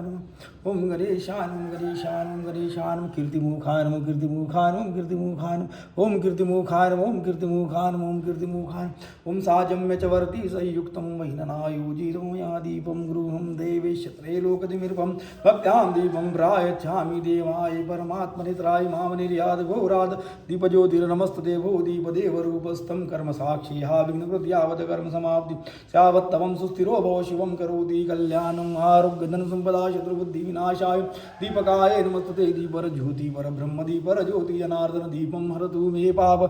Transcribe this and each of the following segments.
ओम गणेशान ओम गणेशान ओम गणेशान कीर्तिमुखान ओम कीर्तिमुखान ओम कीर्तिमुखान ओम कीर्तिमुखान ओम कीर्तिमुखान ओम कीर्तिमुखान ओम साजम्य च वर्ति संयुक्तं वैननायुजितं या दीपं गृहं देवेश त्रैलोक्यतिमिर्भं भक्त्यां दीपं प्रायच्छामि देवाय परमात्मनित्राय माम निर्याद घोराद दीपज्योतिर्नमस्तते भो दीपदेवरूपस्थं कर्म साक्षी हा विघ्नकृत्यावत् कर्म समाप्ति स्यावत्तमं सुस्थिरो भव शिवं करोति कल्याणम् आरोग्यधन संपदा शत्रुबुद्धि विनाशाय दीपकाय नमस्ते दीपर ज्योति पर ब्रह्म दीपर ज्योति जनार्दन दीपम हरतु मे पाप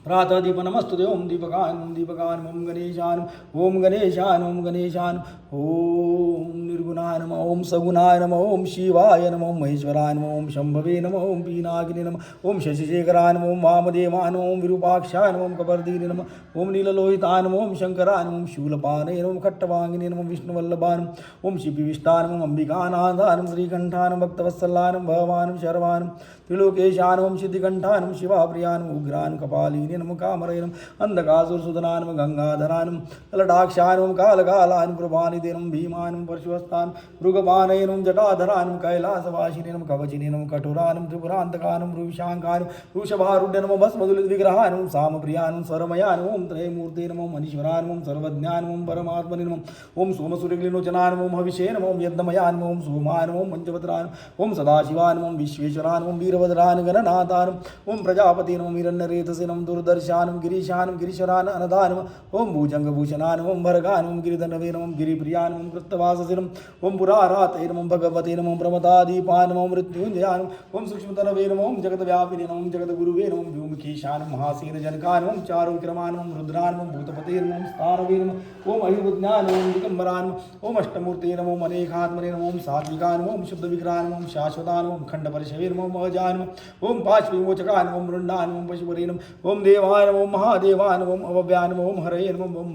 प्रातः दीप नमस्तुते ओम दीपकान ओम गणेशान ओम गणेशान ओम गणेशान ओम निर्गुणाय नमः ओम सगुणाय नमः ओम शिवाय नमः ओम महेश्वराय नमः ओम शंभवे नमः ओम पीनागिने नमः ओम शशिशेखराय नमः ओम वामदेवाय नमः ओम विरूपाक्षाय नमः ओम कपर्दीने नमः ओम नीललोहिताय नमः ओम शंकराय नमः ओम शूलपाणे नमः खट्टवांगिने नमः विष्णुवल्लभाय नमः ओम शिपिविष्टाय नमः अंबिकानाथाय नमः श्रीकंठाय नमः भक्तवत्सलाय नमः भवाय नमः शर्वाय नमः त्रिलोकेशाय नमः सिद्धिकंठाय नमः शिवाप्रियाय नमः उग्राय नमः कपालिने नमः कामराय नमः अंधकासुरसुदनाय नमः गंगाधराय नमः ललाटाक्षाय नमः कालकालाय नमः कृपानिधे नमः भीमाय नमः परशुहस्ताय मृगपाणये नमः जटाधराय नमः कैलासवासिने नमः कवचिने नमः कठोराय नमः त्रिपुरान्तकाय नमः वृषांकाय नमः वृषभारूढ्य नमः भस्मदुलितविग्रहाय नमः सामप्रियाय नमः स्वरमयाय नमः ओम त्रयमूर्ते नमः मनीश्वराय नमः सर्वज्ञाय नमः परमात्मने नमः ओम सोमसूर्यग्लिनोचनाय नमः हविषे नमः ओम यज्ञमयाय नमः ओम सोमाय नमः ओम पंचवत्राय नमः ओम सदाशिवाय नमः विश्वेश्वराय नमः वीरभद्राय गणनाथाय नमः ओम प्रजापति नमः हिरण्यरेतसे नमः दुर्दर्शाय नमः गिरीशाय नमः गिरीश्वराय अनदाय नमः ओम भुजंगभूषणाय नमः ओम भर्गाय नमः गिरिधनवे नमः गिरिप्रियाय नमः कृत्तवाससे नमः ओम पुराराते नमः भगवते नमः प्रमदादीपाय नमः मृत्युंजयाय नमः ओम सूक्ष्मतनवे नमः ओम जगद्व्यापिने नमः ओम जगद्गुरुवे नमः व्योमकेशाय नमः महासेनजनकाय नमः ओम चारुविक्रमाय नमः रुद्राय नमः भूतपते नमः ओम स्थानवे नमः ओम अहिर्बुद्ध्याय नमः ओम दिगंबराय नमः ओम अष्टमूर्ते नमः ओम अनेकात्मने नमः ओम सात्विकाय नमः ओम शुद्धविग्रहाय नमः ओम शाश्वताय नमः ओम खंडपरिशवे नमः ओम अजाय नमः ओम पाशविमोचकाय नमः ओम मृण्डाय नमः ओम पशुपते नमः ओम देवाय नमः ओम महादेवाय नमः ओम अव्ययाय नमः ओम हरये नमः ओम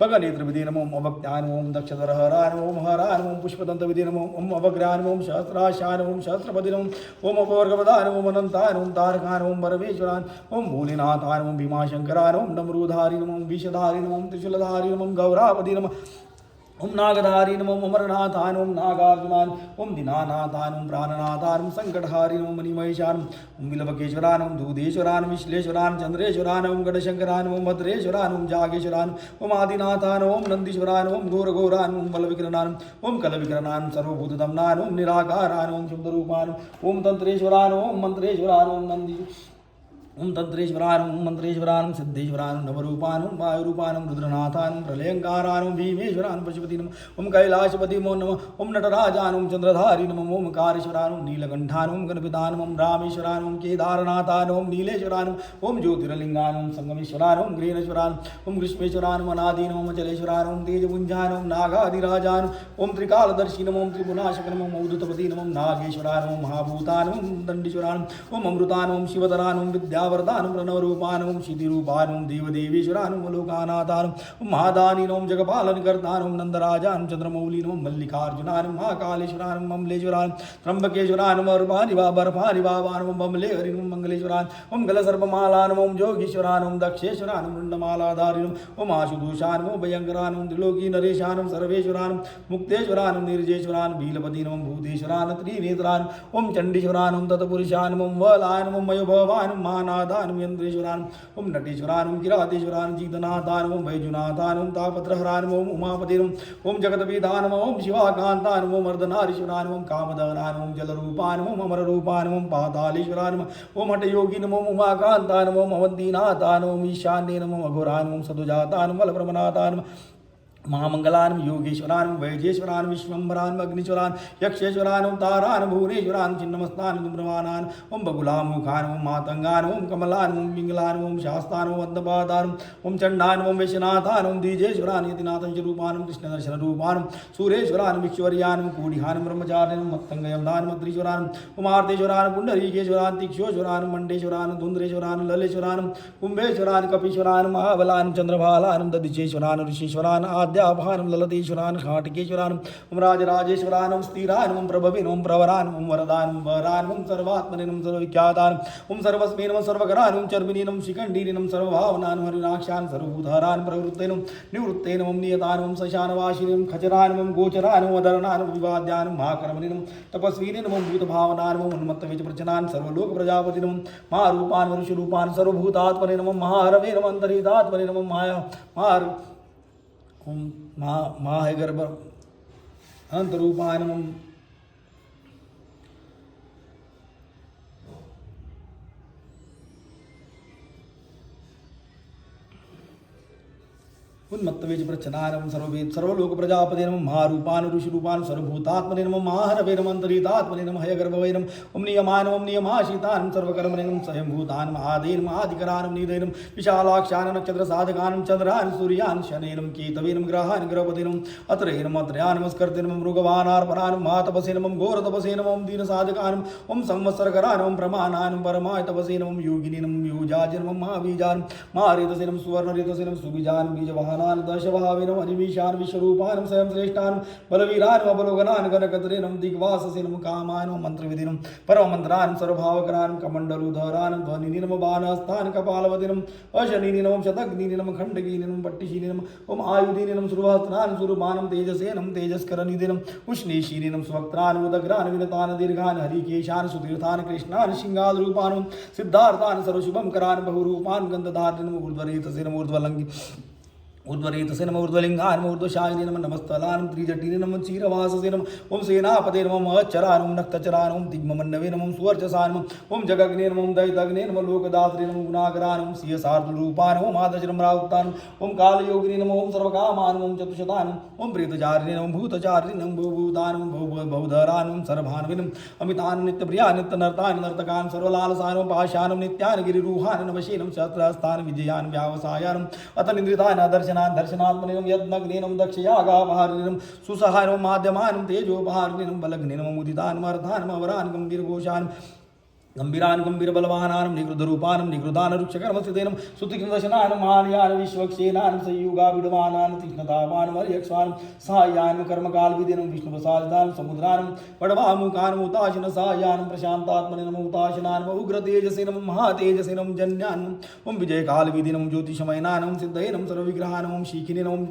भगनेत्रविदे नमः ओम अभक्त्याय नमः ओम दक्षधरहराय नमः ओम हराय नमः ओम पुष्पदन्तविदे नमः ओम अवग्राय नमः ओम सहस्राशाय नमः ओम सहस्रपदे नमः ओम अपवर्गपदाय नमः ओम अनन्ताय नमः ओम तारकाय नमः ओम परमेश्वराय ओम भोलेनाथाय नमः ओम भीमाशंकराय नमः ओम डमरूधारी नमः ओम विषधारी नमः ओम त्रिशूलधारी नमः ओम गौरापति नमः ओम नागधारी नमो अमरनाथाय ओम नागार्जुनाय ओम दीनानाथाय ओम प्राणनाथाय ओम संकटहारी ओम मणिमहेशाय ओम विलवकेश्वराय ओम दूधेश्वराय विश्लेश्वराय चंद्रेश्वराय ओम गणशंकराय ओम भद्रेश्वराय ओम जागेश्वराय ओम आदिनाथाय ओम नंदीश्वराय ओम घोरघोराय ओम बलविक्रनाय ओम कलविक्रनाय सर्वभूतदमनाय ओम निराकाराय ओम शुद्धरूपाय ओम तंत्रेश्वराय ओम मंत्रेश्वराय ओम नंदी ओम तंत्रेश्वराय ओम मंत्रेश्वराय ओम सिद्धेश्वराय ओम नवरूपाय ओम वायुरूपाय ओम रुद्रनाथाय ओम प्रलयंकाराय ओम भीमेश्वराय ओम पशुपति नमः ओम कैलाशपति नमो नमः ओम नटराजाय ओम चंद्रधारी नमः ओम कारेश्वराय ओम नीलकंठाय ओम गणपताय ओम रामेश्वराय ओम केदारनाथाय ओम नीलेश्वराय ओम ज्योतिर्लिंगाय ओम संगमेश्वराय ओम ग्रीनेश्वराय ओम ग्रीष्मेश्वराय ओम अनादि ओम अचलेश्वराय ओम तेजपुंजाय ओम नागाधिराजाय ओम त्रिकालदर्शी नमः ओम त्रिपुनाशक नमः ओम उद्धतपति नमः ओम नागेश्वराय ओम महाभूताय ओम दंडीश्वराय ओम अमृताय ओम शिवतराय ओम विद्यावर्ताय ओम प्रणवरूपाय ओम सिद्धिरूपाय ओम देवदेवेश्वराय ओम लोकानाथाय ओम महादानी ओम जगपालनकर्ताय ओम नंदराजाय ओम चंद्रमौली ओम मल्लिकार्जुनाय ओम महाकालेश्वराय ओम अमलेश्वराय त्र्यंबकेश्वराय ओम बर्फारि बाबाय ओम बमले हरि ओम मंगलेश्वराय ओम गलसर्पमालाय ओम जोगीश्वराय ओम दक्षेश्वराय ओम मुंडमालाधारि ओम आशुतोषाय ओम भयंकराय ओम त्रिलोकी नरेशाय ओम सर्वेश्वराय मुक्तेश्वराय ओम निर्जेश्वराय भीलपति ओम भूतेश्वराय त्रिनेत्राय ओम चंडीश्वराय ओम तत्पुरुषाय ओम वलाय ओम मयोभवाय ओम महानाथाय ओम यंत्रेश्वराय ओम नटेश्वराय ओम किरातेश्वराय जीतनाथाय ओम वैजुनाथाय ओम तापत्रहराय ओम उमापति ओम जगतपिताय ओम शिवाकांताय ओम अर्धनारीश्वराय ओम कामदहनाय ओम जलरूपाय ओम अमररूपाय ओम पातालेश्वराय ओम हठयोगी ओम उमाकांताय ओम अवंतीनाथाय ओम ईशान्ये ओम अघोराय ओम सदुजाताय ओम बलब्रह्मनाथाय महामंगलान योगेश्वरान वैजेश्वरान विश्वम्भरान अग्निश्वरान यक्षेश्वरान ओम तारान भुवनेश्वरान चिन्नमस्तान ब्रह्मानान ओम बगुलामुखान ओम मातंगान ओम कमलान ओम पिंगलान ओम शास्तान ओम वंदपादान ओम चंडान ओम वैश्यनाथान ओम द्विजेश्वरान यतिनाथं रूपान ओम कृष्णदर्शन रूपान सूरेश्वरान विक्षवर्यान ओम कूढ़िहान ब्रह्मचार्यन ओम मत्तंगयमदान मद्रीश्वरान ओम आर्तेश्वरान पुंडरीकेश्वरान तीक्षोश्वरान मंडेश्वरान धुंद्रेश्वरान ललेश्वरान कुंभेश्वरान कपीश्वरान महाबलान चंद्रभालान दधिचेश्वरान ऋषीश्वरान आद्य वाद्याभानं ललतेश्वरान् घाटकेश्वरान् ओम राजराजेश्वरान् ओम स्थिरान् ओम प्रभवीन् ओम प्रवरान् ओम वरदान् ओम वरान् ओम सर्वात्मनेन् ओम सर्वविख्यातान् ओम सर्वस्मेन् ओम सर्वकरान् ओम चर्मिणीन् ओम शिखण्डीन् ओम सर्वभावनान् हरिणाक्षान् सर्वभूतारान् प्रवृत्तेन् ओम निवृत्तेन् ओम नियतान् ओम शशानवासिनीन् ओम खचरान् ओम गोचरान् ओम अधरणान् ओम विवाद्यान् ओम महाकर्मणीन् ओम तपस्विनीन् ओम भूतभावनान् ओम उन्मत्तवेचप्रचनान् सर्वलोक प्रजापतिन् ओम महारूपान् वरुषरूपान् सर्वभूतात्मनेन् ओम महारवेन् ओम अन्तर्हितात्मनेन् ओम माया महार ओम महागर्भ अनन्तरूपान् ओम उन्मत्तवेज प्रचनानम सर्ववेद सर्वलोक प्रजापते नमः महारूपान् ऋषिरूपान् सर्वभूतात्मने नमः महारवे नमः अन्तरितात्मने नमः हयगर्भवे नमः ओम नियमान् ओम नियमाशितान् सर्वकर्मणे नमः स्वयंभूतान् महादेन् महाधिकरान् निधेन विशालाक्षान् नक्षत्रसाधकान् चन्द्रान् सूर्यान् शनेन केतवे नमः ग्रहान् ग्रहपते नमः अत्रे नमः अत्रयान् नमस्कृते नमः मृगवानार्पणान् महातपसे नमः घोरतपसे नमः ओम दीनसाधकान् ओम संवत्सरकरान् ओम प्रमाणान् परमाय तपसे नमः योगिनी नमः योजाज नमः महाबीजान् महारेतसे नमः सुवर्णरेतसे नमः सुबीजान् बीजवाहनान् दशभाविनं अनिमीशान् विश्वरूपान् स्वयं श्रेष्ठान् बलवीरान् बलोगनान् गणकतरेनं दिग्वाससेनं कामान् मन्त्रविधिनं परममन्त्रान् सर्वभावकरान् कमण्डलुधरान् ध्वनिनिनं बाणहस्तान् कपालवदिनं अशनिनिनं शतग्निनिनं खण्डकीनिनं पट्टिशीनिनं ओम आयुधीनिनं सुरवस्त्रान् सुरबाणं तेजसेनं तेजस्करनिधिनं उष्णीशीनिनं स्वक्त्रान् उदग्रान् विनतान् दीर्घान् हरिकेशान् सुतीर्थान् कृष्णान् शिङ्गालरूपान् सिद्धार्थान् सर्वशुभं करान् बहुरूपान् गन्धधारिणम् ऊर्ध्वरेतसेनं ऊर्ध्वलङ्घि ऊर्ध्वरेतसे नमः ऊर्ध्वलिङ्गान् ऊर्ध्वशायिने नमः नमस्तलान् त्रिजटिने नमः क्षीरवाससे नमः ओम सेनापते नमः अच्चरान् ओम नक्तचरान् ओम दिग्ममन्नवे नमः सुवर्चसान् ओम जगग्ने नमः ओम दैतग्ने नमः लोकदात्रे नमः गुणाकरान् ओम सियसार्दुलरूपान् ओम आदशरं राहुक्तान् ओम कालयोगिने नमः ओम सर्वकामान् ओम चतुशतान् ओम प्रेतचारिणे नमः भूतचारिणे नमः भवभूतान् ओम बहुधरान् ओम सर्वभान्विनम् अमितान् नित्यप्रियान् नित्यनर्तान् नर्तकान् सर्वलालसान् ओम पाशान् नित्यान् गिरिरूहान् नवशेनं शस्त्रहस्तान् विजयान् व्यावसायान् अतनिन्द्रितान् दर्शनान् दर्शनात्मनेनं यज्ञग्नेनं दक्षयागापहारिणं सुसहायं माध्यमानं तेजोपहारिणं बलग्नेनं मुदितान् मर्धान् अवरान् गम्भीरघोषान् गंभीरान् गंभीरबलवानान् निगृधरूपान् निगृधानरुक्षकर्मस्थितेनं सुतिकृदशनान् मानयान् विश्वक्षेनान् संयुगाविडमानान् तीक्ष्णतावान् वर्यक्ष्वान् साहाय्यान् कर्मकालविधिनं विष्णुप्रसादितान् समुद्रान् वडवामुखान् मुताशिन साहाय्यान् प्रशान्तात्मनेनं उताशिनान् उग्रतेजसेनं महातेजसेनं जन्यान् ओम विजयकालविधिनं ज्योतिषमयनानं सिद्धयनं सर्वविग्रहान् ओम शीखिनेनं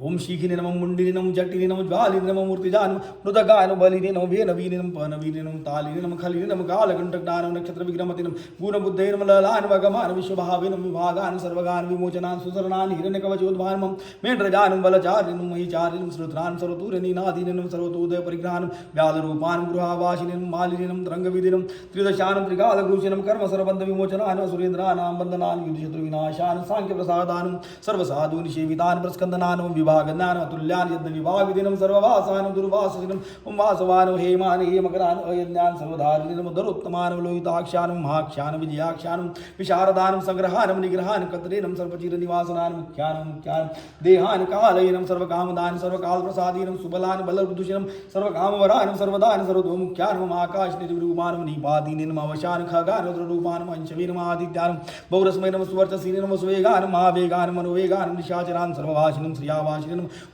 ओम शीखिने नमः मुंडिने नमः जटिने नमः ज्वालिने नमः मूर्तिजान मृदगान बलिने नमः वेनवीने नमः पनवीने नमः तालिने नमः खलिने नमः कालकंटकदान नक्षत्र विग्रहमते नमः गुणबुद्धे नमः ललान वगमान विश्वभावे नमः विभागान सर्वगान विमोचनान सुसरणान हिरण्यकवचोद्भान मेढ्रजान बलचारिण महिचारिण श्रुत्रान सर्वतूरनीनादीने नमः सर्वतोदय परिग्रहान व्यालरूपान गृहावासिने नमः मालिने नमः रंगविधिनं त्रिदशान त्रिकालघोषिनं कर्म सर्वबन्ध विमोचनान सुरेन्द्रानां बन्धनान युद्धशत्रु विनाशान सांख्य प्रसादान सर्वसाधु निषेवितान प्रस्कन्दनान विभागज्ञान अतुल्यान यद् विभागविधिनं सर्ववासानं दुर्वाससिनं ओम वासवान हेमान हेमकरान अयज्ञान सर्वधारिणं दरोत्तमान लोहिताक्षान महाक्षान विजयाक्षान विशारदानं संग्रहानं निग्रहानं कतरेनं सर्वचिरनिवासनानं मुख्यानं मुख्यानं देहान कालयनं सर्वकामदान सर्वकालप्रसादीनं सुबलान बलदुषिनं सर्वकामवरानं सर्वदान सर्वतोमुख्यानं आकाशनिर्विरूपानं निपादीनं अवशान खगान रुद्ररूपानं अंशवीनं आदित्यानं बहुरस्मैनं सुवर्चसीनं सुवेगानं महावेगानं मनोवेगानं निशाचरान् सर्ववासिनं श्रियावासिनं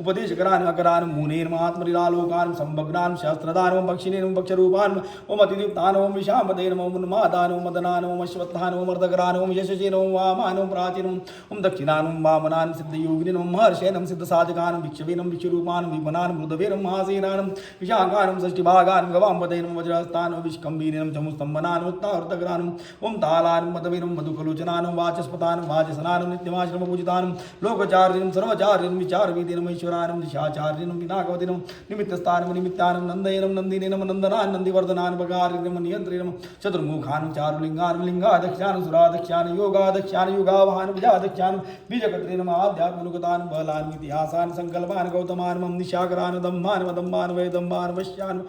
उपदेशकरान् अकरान् मूनेन महात्मरिलालोकान् संभग्नान् शास्त्रदानं पक्षिनेन पक्षरूपान् ओम अतिदीप्तान् ओम विशाम्पदेन ओम उन्मादान् ओम मदनान् ओम अश्वत्थान् ओम अर्धकरान् ओम यशसेन ओम वामान् ओम प्राचीनं ओम दक्षिणान् ओम वामनान् सिद्धयोगिनं ओम महर्षेनं सिद्धसाधकान् भिक्षवेनं भिक्षुरूपान् विमनान् मृदवेनं महासेनानं विशाखानं षष्टिभागान् गवाम्पदेन वज्रहस्तान् विष्कम्बीनं चमुस्तम्भनान् उत्तावर्तकरान् ओम तालान् मदवेनं मधुकलोचनान् वाचस्पतान् वाचसनान् नित्यमाश्रमपूजितान् लोकचारिणं सर्वचारिणं विचारविधिनं ईश्वरानं दिशाचार्यनं विनाकवदिनं निमित्तस्थानं निमित्तानं नन्दयनं नन्दिनेनं नन्दनान् नन्दिवर्धनान् बगारिनं नियन्त्रिणं चतुर्मुखानं चारुलिङ्गानं लिङ्गाध्यक्षानं सुराध्यक्षानं योगाध्यक्षानं युगावहानं विजाध्यक्षानं बीजकत्रिनं आध्यात्मनुगतान् बलान् इतिहासान् संकल्पान् गौतमान् मम निशाकरान् दम्भान् वदम्भान् वैदम्भान् वश्यान्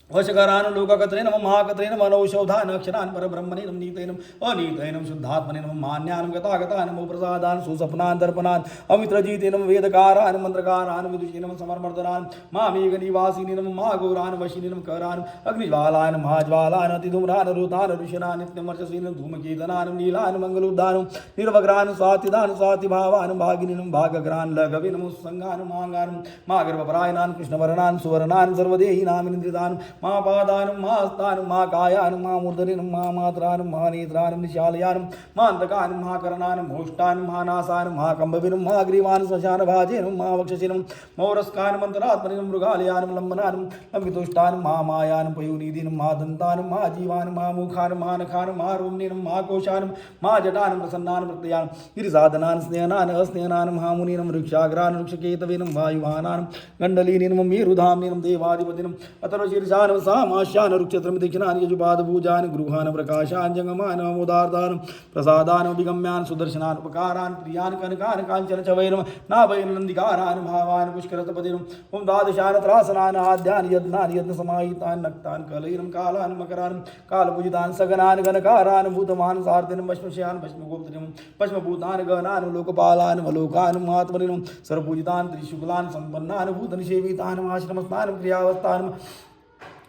वशकरान् लोककत्रेण महाकत्रेण मनौषधान् अक्षरान् परब्रह्मणे नीतेन अनीतेन शुद्धात्मने मान्यान् गतागतान् प्रसादान् सुसपनान् दर्पणान् अमित्रजीतेन वेदकारान् मंत्रकारान् विदुषीनं समर्मर्दनान् मामेघनिवासिनीनं माघोरान् वशिनीनं करान् अग्निज्वालान् महाज्वालान् अतिधूम्रान् रुतान् ऋषिणान् नित्यमर्चसीनं धूमकेतनान् नीलान् मङ्गलोद्धान् निर्वग्रान् स्वातिदान् स्वातिभावान् भागिनीनं भागग्रान् लघविनं संगान् माङ्गान् मागर्भपरायणान् कृष्णवर्णान् सुवर्णान् सर्वदेहिनामिन्द्रितान् मा पादान मा स्थान मा कायान मा मूर्धनिन मा मात्रान मा नेत्रान निशालयान मा अंतकान मा करणान मोष्टान मा नासान मा कंबविन मा ग्रीवान श्मशान भाजेन मा वक्षसिनं मौरस्कान मंत्रात्मनिन मृगालयान लंबनान लंबितुष्टान मा मायान पयुनिदिन मा दंतान मा जीवान मा मुखान मा नखान मा रोमनिन मा कोशान मा जटान प्रसन्नान प्रत्ययान गिरिसाधनान स्नेहनान अस्नेहनान मा मुनिन वृक्षाग्रान वृक्षकेतविन वायुवानान गंडलीनिन मेरुधाम्निन देवाधिपतिन अतर्वशीर्षान सामाश्यान रुक्षत्रम दक्षिणान यजुपाद भूजान गृहान प्रकाशान जंगमान अमोदार्तान प्रसादान अभिगम्यान सुदर्शनान उपकारान प्रियान कनकान कांचन चवैरम नाभयन नंदिकारान भावान पुष्करतपतिरम ओम द्वादशान त्रासनान आद्यान यज्ञान यज्ञ समाहितान नक्तान कलैरम कालान मकरान कालपूजितान सगनान गणकारान भूतमान सार्दिन भस्मश्यान भस्मगोप्तरिम भस्मभूतान गणान लोकपालान वलोकान महात्मनिम सर्वपूजितान त्रिशुक्लान संपन्नान भूतनिसेवितान आश्रमस्थान क्रियावस्थान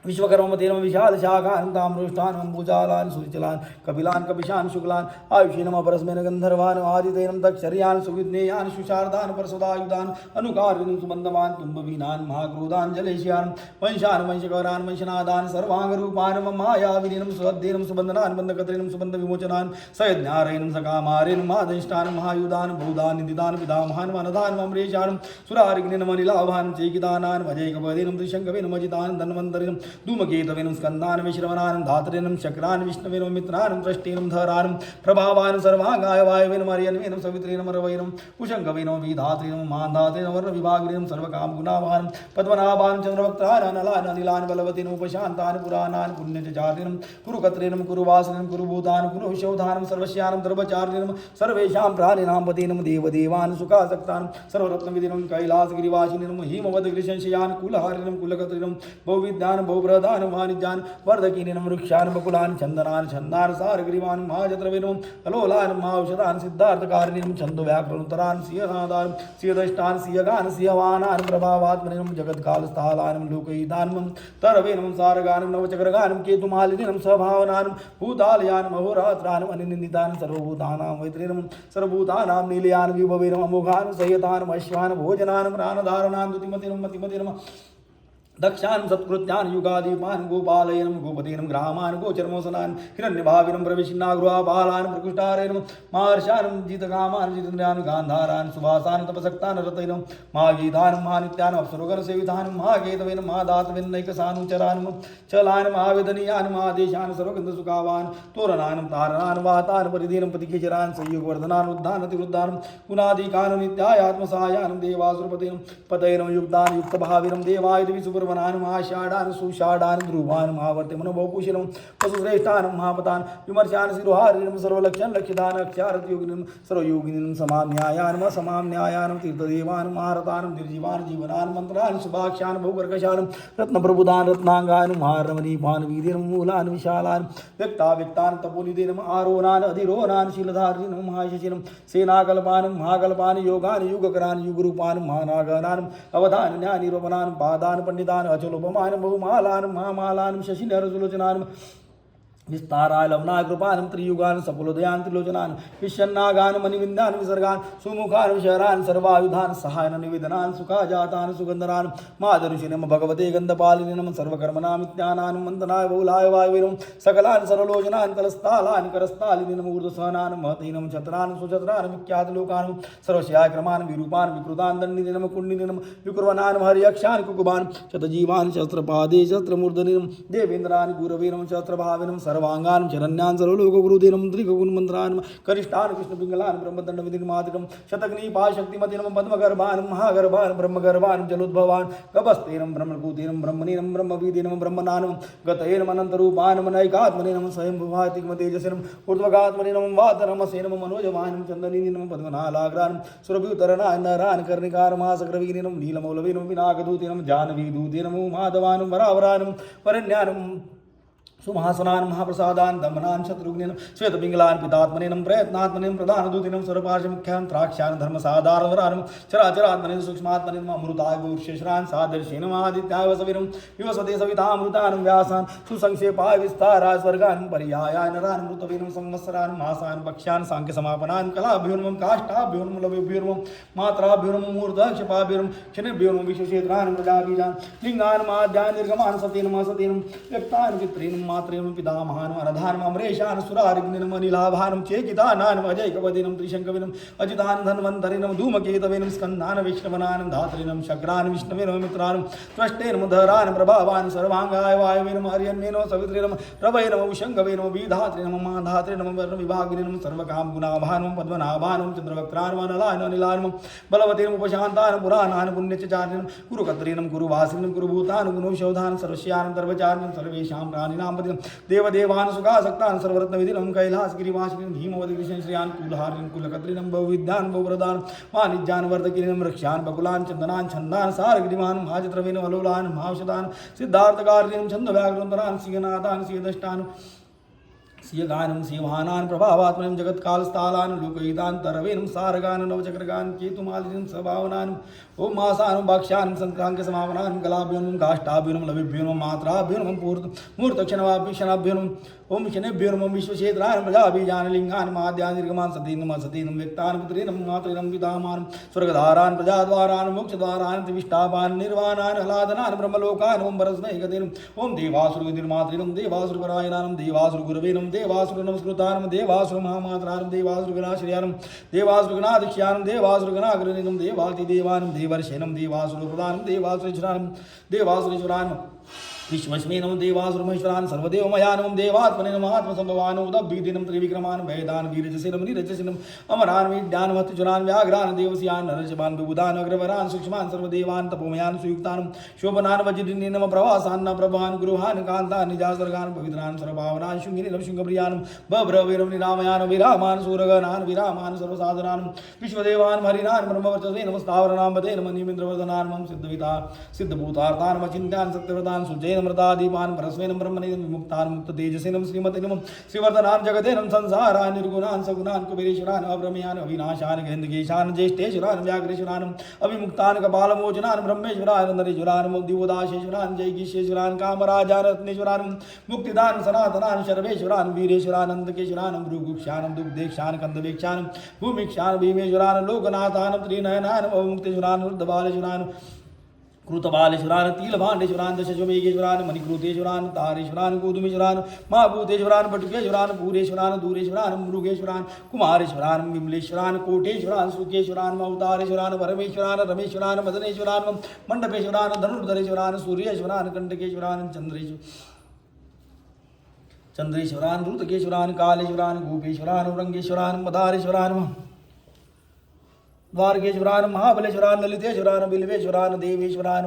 विश्वकर्मतेन विशाल शाखान ताम्रोष्ठान अंबुजालान सूर्यचलान कपिलान कपिशान शुक्लान आयुषेनम परस्मेन गंधर्वान आदितेन तक्षर्यान सुविज्ञेयान सुशारदान परसदायुधान अनुकारिण सुबंधवान तुम्बवीनान महाक्रोधान जलेशियान वंशान वंशकरान वंशनादान सर्वांग रूपान मायाविनीनम सुअध्ययनम सुबंधनान बंधकत्रेनम सुबंध विमोचनान सयज्ञारेणम सकामारेण महादंष्टान महायुधान बहुदान निदिदान पितामहान वनदान अमरेशान सुरारिग्निनम अनिलाभान चेकिदानान भजैकपदेनम त्रिशंकवेन मजितान धन्वन्तरिनम धूमकेतवेन स्कंदान विश्रवणान धात्रेन शक्रान विष्णवेन मित्रान दृष्टेन धरान प्रभावान सर्वांगाय वायवेन मर्यन्वेन सवित्रेन मरवैन कुशंगवेन विधात्रेन मानधात्रेन वर्ण विभागिनेन सर्वकाम गुणावान पद्मनाभान चंद्रवक्त्रान अनलान अनिलान बलवतेन उपशांतान पुराणान पुण्यचार्यन कुरुकत्रेन कुरुवासनेन कुरुभूतान कुरुशौधान सर्वस्यान धर्मचार्यन सर्वेषां प्राणिनां पतेन देवदेवान सुखासक्तान सर्वरत्नविदिनं कैलासगिरिवासिनं हिमवदग्रिशंशयान कुलहारिनं कुलकत्रेनं बहुविद्यान बहुप्रधान वाणिज्यान वर्धकीनिनं वृक्षान बकुलान चंदनान छन्दान सारग्रीवान महाजत्रवेनं अलोलान महाऔषधान सिद्धार्थकारिणीं छन्दोव्याकरणोत्तरान सिंहनादान सिंहदष्टान सिंहगान सिंहवानान प्रभावात्मनिनं जगत्कालस्थालानं लोकहितानं तरवेनं सारगानं नवचक्रगानं केतुमालिनीनं सभावनानं भूतालयानं अहोरात्रानं अनिन्दितानं सर्वभूतानां मैत्रिणं सर्वभूतानां नीलयानं विभवेनं अमोघानं संयतानं अश्वानं भोजनानं प्राणधारणां दुतिमतिनं मतिमतिनं दक्षान सत्कृत्यान युगादीपान गोपालयनम गोपतीनम ग्रामान गोचरमोसनान हिरण्यभाविनम प्रवेशिन्नागृहाबालान प्रकुष्टारेणम महर्षानम जितकामान जितेन्द्रियान गांधारान सुभासान तपसक्तान रतैनम महागीतान महानित्यान अप्सरोगण सेवितान महागेतवेन महादातवेन नैकसानुचरान चलान महावेदनीयान महादेशान सर्वगंध सुखावान तोरणान तारणान वातान परिधीनम प्रतिकेचरान संयुगवर्धनान उद्धान अतिवृद्धान गुणादिकान नित्यायात्मसायान देवासुरपतिनम पतैनम युक्तान युक्तभाविनम देवाय दिविसुपर वनान महाषाढ़ान सुषाढ़ान ध्रुवान महावर्ते मनोभवपुषिनं वसुश्रेष्ठान महापतान विमर्शान सिरोहारिणं सर्वलक्षण लक्षितान अक्षारत योगिनं सर्वयोगिनं समाम्यायान समाम्यायान तीर्थदेवान महारतान निर्जीवान जीवनान मंत्रान सुभाक्षान बहुकर्कशान रत्नप्रबुधान रत्नांगान महारमणीपान वीदिनं मूलान विशालान व्यक्ता व्यक्तान तपोनिदेनं आरोनान अधिरोनान शीलधारिणं महाशशिनं सेनाकल्पान महाकल्पान योगान युगकरान युगरूपान महानागानान अवधान न्यानिरूपणान पादान पंडितान अचलोपमान बहुमालान महामालान शशिनरसुलोचनान विस्ताराय लवना कृपान त्रियुगान सपुलोदयान त्रिलोचनान विश्वन्नागान मणिविंदान विसर्गान सुमुखान विशरान सर्वायुधान सहायन निवेदनान सुखाजातान सुगंधरान माधरुषिनम भगवते गंधपालिनीनम सर्वकर्मनामित्यानान मंदनाय बहुलाय वायुविनम सकलान सर्वलोचनान कलस्थालान करस्थालिनीनम ऊर्ध्वसहनान महतीनम छत्रान सुछत्रान विख्यात लोकान सर्वस्याय क्रमान विरूपान विकृतान दंडिनीनम कुंडिनीनम विकुर्वनान हरियक्षान कुकुबान शतजीवान शस्त्रपादे शस्त्रमूर्धनिनम देवेन्द्रान गुरवीनम शस्त्रभाविनम सर्वांगान शरण्यान सर्वलोकगुरुदीनं त्रिगुणमन्त्रान् करिष्ठान् कृष्णपिङ्गलान् ब्रह्मदण्डविधिमादिकं शतग्निपाशक्तिमतीनं पद्मगर्भान् महागर्भान् ब्रह्मगर्भान् जलोद्भवान् गभस्तेनं ब्रह्मकूतीनं ब्रह्मणीनं ब्रह्मवीदीनं ब्रह्मणानं गतयेनं अनन्तरूपानं नैकात्मनेनं स्वयंभुवातिकं तेजसेनं ऊर्ध्वगात्मनेनं वातनमसेनं मनोजवानं चन्दनीनं पद्मनालाग्रानं सुरभितरणान् नरान् कर्णिकारमासक्रवीनं नीलमौलवीनं विनाकदूतीनं जानवीदूतीनं माधवानं वरावरानं वरण्यानं सुमहासनान् महाप्रसादान् दमनान् शत्रुघ्नेन श्वेतपिङ्गलान् पितात्मनेनं प्रयत्नात्मनेनं प्रधानदूतिनं सर्वपार्श्वमुख्यान् त्राक्ष्यान् धर्मसाधारणवरानं चराचरात्मनेन सूक्ष्मात्मनेन अमृताय गौर्षेश्वरान् सादर्शेन आदित्याय वसविनं विवसते सवितामृतानं व्यासान् सुसंक्षेपाय विस्ताराय स्वर्गान् पर्यायाय नरान् मृतवीनं संवत्सरान् मासान् पक्ष्यान् साङ्ख्यसमापनान् कलाभ्योर्मं काष्ठाभ्योर्मं लवेभ्योर्मं मात्राभ्योर्मं मूर्धक्षपाभ्योर्मं क्षणभ्योर्मं विश्वक्षेत्रान् प्रजाबीजान् लिङ्गान् माद्यान् निर्गमान् सतेनं असतेनं व्यक्तान् पितॄन् मात्रेण पितामहान् अनधान् अमरेशान् सुरारिग्निनं अनिलाभानं चेकितानान् अजयकवदिनं त्रिशङ्कविनं अजितान् धन्वन्तरिनं धूमकेतवेनं स्कन्दान् वैष्णवनान् धात्रिनं शक्रान् विष्णवेनं मित्रान् त्वष्टेनं धरान् प्रभावान् सर्वाङ्गाय वायवेनं हर्यन्वेनं सवित्रेनं रवैनं उशङ्गवेनं विधात्रिनं माधात्रिनं वर्णविभागिनं सर्वकां गुणाभानं पद्मनाभानं चन्द्रवक्त्रान् वनलान् अनिलान् बलवतीनं उपशान्तान् पुराणान् पुण्यचारिणं कुरुकत्रीनं कुरुवासिनं कुरुभूतान् गुणौषधान् सर्वस्यान् सर्वचारिणं सर्वेषां प्राणिनां देवदेवान् सुखासक्तान् सर्वरत्नविधिनं कैलासगिरिवासिनं भीमवदिकृष्ण श्रियान् कुलहारिनं कुलकत्रिनं बहुविद्यान् बहुव्रतान् वाणिज्यान् वर्धकिरीनं वृक्षान् बकुलान् चन्दनान् छन्दान् सारगिरिमान् महाचित्रवेन वलोलान् महाौषधान् सिद्धार्थकारिणं छन्दव्याघ्रन्तरान् सिंहनाथान् सिंहदष्टान् सिंहगानं सिंहानान् प्रभावात्मनं जगत्कालस्थालान् लोकहितान् तरवेनं सारगान् नवचक्रगान् केतुमालिनं सभावनान् ओम मासानं भाक्ष्यानं संक्राङ्कसमापनान् कलाभ्योर्मं काष्ठाभ्योर्मं लविभ्योर्मं मात्राभ्योर्मं मूर्तक्षणवाभ्यक्षणाभ्योर्मं ओम शनेभ्योर्मं विश्वक्षेत्रान् प्रजाबीजान् लिङ्गान् माद्यान् निर्गमान् सतीनं असतीनं व्यक्तान् पुत्रीनं मातॄनं पितामानं स्वर्गद्वारान् प्रजाद्वारान् मोक्षद्वारान् त्रिविष्टापान् निर्वाणान् हलादनान् ब्रह्मलोकान् ओम परस्मै गतिनं ओम देवासुरगतिर्मातॄनं देवासुरपरायणानं देवासुरगुरवेनं देवासुरनमस्कृतानं देवासुरमहामात्रानं देवासुरगणाश्रयानं देवासुरगणाधिक्ष्यानं देवासुरगणाग्रणीनं देवातिदेवानं देवर्षेनं देवासुरप्रधानं देवासुरेश्वरानं देवासुरेश्वरानं विश्वस्मेनं देवासुरमहेश्वरान् सर्वदेवमयानं देवात्मनेनं आत्मसंभवान् उदभीदिनं त्रिविक्रमान् वेदान् वीरजसेनं निरजसेनं अमरान् विद्यान् मत्युरान् व्याघ्रान् देवस्यान् नरजपान् विबुधान् अग्रवरान् सूक्ष्मान् सर्वदेवान् तपोमयान् सुयुक्तान् शोभनान् वज्रदिनं प्रवासान् प्रभान् गृहान् कान्तान् निजासर्गान् पवित्रान् सर्वभावनान् शृङ्गिनीनं शृङ्गप्रियान् बभ्रवीरं निरामयान् विरामान् सूरगणान् विरामान् सर्वसाधनान् विश्वदेवान् हरिणान् ब्रह्मवर्चसेनं स्थावराणां पदेन मणिमिन्द्रवर्धनान् मम सिद्धविता सिद्धभूतार्थान् मचिन्त्यान् सत्यव्रतान् सुजय मृतादीपान् परस्मेनं ब्रह्मणेनं विमुक्तान् मुक्ततेजसेनं श्रीमतिनं श्रीवर्धनान् जगतेनं संसारान् निर्गुणान् सगुणान् कुबेरेश्वरान् अप्रमेयान् अविनाशान् गन्धकेशान् ज्येष्ठेश्वरान् व्याघ्रेश्वरान् अविमुक्तान् कपालमोचनान् ब्रह्मेश्वरान् नरेश्वरान् दिवदाशेश्वरान् जैगीशेश्वरान् कामराजान् रत्नेश्वरान् मुक्तिदान् सनातनान् शर्वेश्वरान् वीरेश्वरान् नन्दकेश्वरान् भृगुक्षान् दुग्धेक्षान् कन्दवेक्षान् भूमिक्षान् भीमेश्वरान् लोकनाथान् त्रिनयनान् अवमुक्तेश्वरान् वृद्धबालेश्वरान् कृतबालेश्वरान् तिलभाण्डेश्वरान् दशमेघेश्वरान् मणिकृतेश्वरान् तारेश्वरान् गोधुमेश्वरान् महाभूतेश्वरान् पटुकेश्वरान् पूरेश्वरान् दूरेश्वरान् मृगेश्वरान् कुमारेश्वरान् विमलेश्वरान् कोटेश्वरान् सुकेश्वरान् अवतारेश्वरान् परमेश्वरान् रमेश्वरान् मदनेश्वरान् मण्डपेश्वरान् धनुर्धरेश्वरान् सूर्येश्वरान् कंटकेश्वरान् चंद्रेश्वरान् ऋतकेश्वरान् कालेश्वरान् गोपेश्वरान् औरंगेश्वरान् मदारेश्वरान् द्वारकेश्वरान् महाबलेश्वरान् ललितेश्वरान् बिल्वेश्वरान् देवेश्वरान्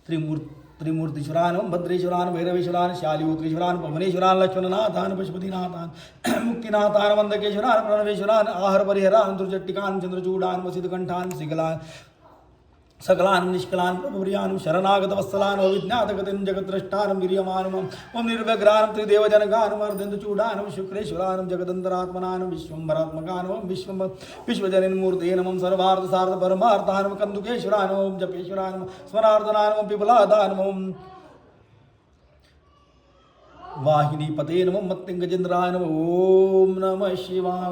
त्रिमूर्तिश्वरान् भद्रेश्वरान् भैरवेश्वरान् शालिहोत्रेश्वरान् पवनेश्वरान् लक्ष्मणनाथान् पशुपतिनाथान् मुक्तिनाथान् वन्दकेश्वरान् प्रणवेश्वरान् आहर परिहरान् दुर्जट्टिकान् चंद्रचूडान् वसितकण्ठान् सिगलान् सकलान् निष्कलान् प्रभुप्रियान् शरणागतवत्सलान् अविज्ञातगतिं जगद्द्रष्टानं वीर्यमानम् ओम निर्व्यग्रान् त्रिदेवजनकान् वर्धन्तचूडान् शुक्रेश्वरान् जगदन्तरात्मनान् विश्वम्भरात्मकान् ओम विश्वजनिन्मूर्ते नमः सर्वार्थसार्थपरमार्थान् कन्दुकेश्वरान् ओम जपेश्वरान् स्मरार्दनान् ओम पिपलादान् ओम वाहिनीपते नमः मत्तिङ्गजेन्द्राय नमः ओम नमः शिवाय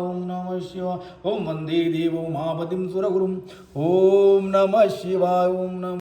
ओम वन्दे देवो महापतिं सुरगुरुम् ओम नमः शिवाय ओम नमः